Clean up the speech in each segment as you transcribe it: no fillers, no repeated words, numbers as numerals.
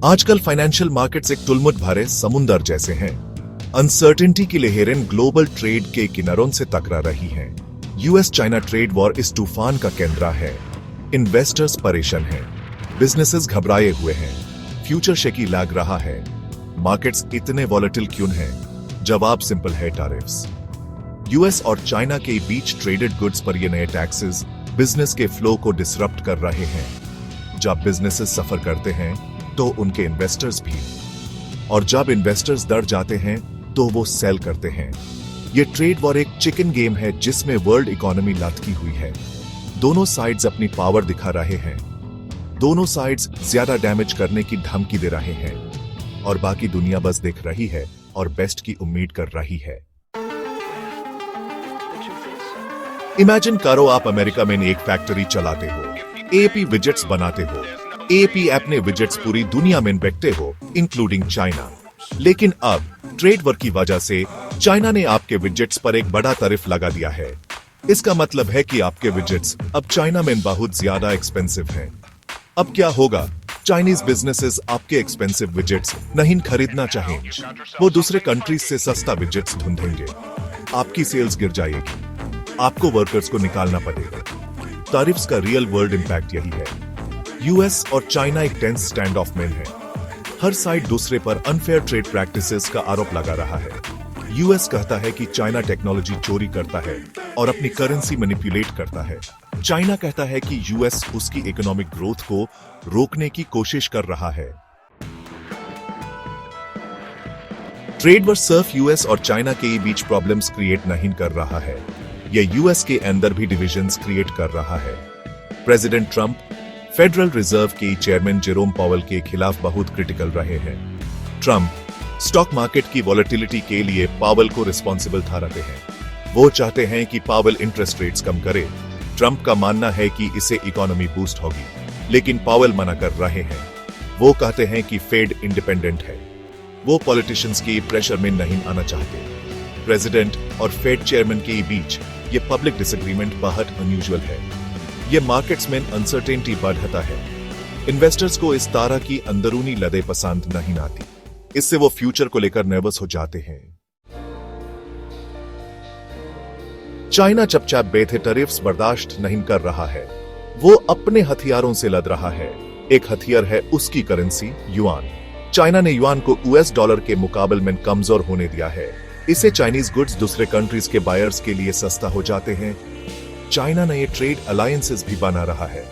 आजकल financial markets एक तुलमुट भरे समुंदर जैसे हैं। अनसर्टेनिटी की लहरें ग्लोबल ट्रेड के किनारों से टकरा रही हैं। यूएस चाइना ट्रेड वॉर इस तूफान का केंद्र है। इन्वेस्टर्स परेशान हैं, बिजनेसेस घबराए हुए हैं, फ्यूचर शेकी लग रहा है। मार्केट्स इतने वॉलेटिल क्यों हैं? जवाब सिंपल है, टैरिफ्स। यूएस और चाइना के बीच ट्रेडेड गुड्स पर ये नए टैक्सेस बिजनेस के फ्लो को डिसरप्ट कर रहे हैं। जब बिजनेसेस सफर करते हैं तो उनके इन्वेस्टर्स भी, और जब इन्वेस्टर्स डर जाते हैं तो वो सेल करते हैं। ये ट्रेड वॉर एक चिकन गेम है जिसमें वर्ल्ड इकोनॉमी लटकी हुई है। दोनों साइड्स अपनी पावर दिखा रहे हैं, दोनों साइड्स ज्यादा डैमेज करने की धमकी दे रहे हैं, और बाकी दुनिया बस देख रही है और बेस्ट की उम्मीद कर रही है। इमेजिन करो आप अमेरिका में एक फैक्ट्री चलाते हो, एपी विजेट्स बनाते हो। एपी अपने विजेट्स पूरी दुनिया में बेचते हो, इंक्लूडिंग चाइना। लेकिन अब ट्रेड वॉर की वजह से चाइना ने आपके विजेट्स पर एक बड़ा टैरिफ लगा दिया है। इसका मतलब है कि आपके विजेट्स अब चाइना में बहुत ज्यादा एक्सपेंसिव हैं। अब क्या होगा? चाइनीज बिजनेसेस आपके एक्सपेंसिव विजेट्स नहीं खरीदना चाहेंगे, वो दूसरे कंट्रीज से सस्ता विजेट्स ढूंढेंगे। आपकी सेल्स गिर जाएगी, आपको वर्कर्स को निकालना पड़ेगा। टैरिफ्स का रियल वर्ल्ड इंपैक्ट यही है। यूएस और चाइना एक टेंस स्टैंड ऑफ में है। हर साइड दूसरे पर अनफेयर ट्रेड प्रैक्टिसेस का आरोप लगा रहा है। यूएस कहता है कि चाइना टेक्नोलॉजी चोरी करता है और अपनी करेंसी मैनिपुलेट करता है। चाइना कहता है कि यूएस उसकी इकोनॉमिक ग्रोथ को रोकने की कोशिश कर रहा है। ट्रेड वॉर सिर्फ यूएस और चाइना के बीच प्रॉब्लम्स क्रिएट नहीं कर रहा है, यह यूएस के अंदर भी डिविजन्स क्रिएट कर रहा है। प्रेसिडेंट ट्रंप फेडरल रिजर्व के चेयरमैन जेरोम पावेल के खिलाफ बहुत क्रिटिकल रहे हैं। ट्रंप स्टॉक मार्केट की वॉलेटिलिटी के लिए पावेल को रिस्पॉन्सिबल ठहराते हैं। वो चाहते हैं कि पावेल इंटरेस्ट रेट्स कम करे। ट्रंप का मानना है कि इससे इकोनॉमी बूस्ट होगी, लेकिन पावेल मना कर रहे हैं। वो कहते हैं कि फेड इंडिपेंडेंट है, वो पॉलिटिशियंस की प्रेशर में नहीं आना चाहते। प्रेसिडेंट और फेड चेयरमैन के बीच ये पब्लिक डिसएग्रीमेंट बहुत अनयूजुअल है। ये मार्केट्स में अनसर्टेनिटी बढ़ाता है। इन्वेस्टर्स को इस तरह की अंदरूनी लड़ाई पसंद नहीं आती, इससे वो फ्यूचर को लेकर नर्वस हो जाते हैं। चाइना चुपचाप बैठे टैरिफ्स बर्दाश्त नहीं कर रहा है। वो अपने हथियारों से लड़ रहा है। एक हथियार है उसकी करेंसी युआन। चाइना ने युआन को यूएस डॉलर के मुकाबले में कमजोर होने दिया है। इससे चाइनीज गुड्स दूसरे कंट्रीज के बायर्स के लिए सस्ता हो जाते हैं। चाइना नए ट्रेड अलायंसेस भी बना रहा है।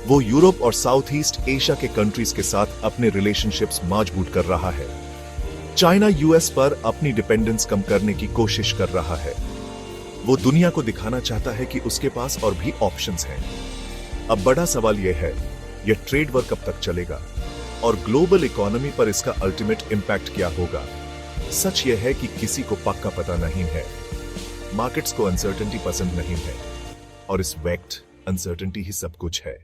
वो यूरोप और साउथ ईस्ट एशिया के कंट्रीज के साथ अपने रिलेशनशिप्स मजबूत कर रहा है। चाइना यूएस पर अपनी डिपेंडेंस कम करने की कोशिश कर रहा है। वो दुनिया को दिखाना चाहता है कि उसके पास और भी ऑप्शंस हैं। अब बड़ा सवाल यह है, यह ट्रेड वॉर कब तक चलेगा और ग्लोबल इकोनॉमी पर इसका अल्टीमेट इंपैक्ट क्या होगा? सच यह है कि किसी को पक्का पता नहीं है। मार्केट्स को अनसर्टेनिटी पसंद नहीं है, और इस वक्त अनसर्टेनिटी ही सब कुछ है।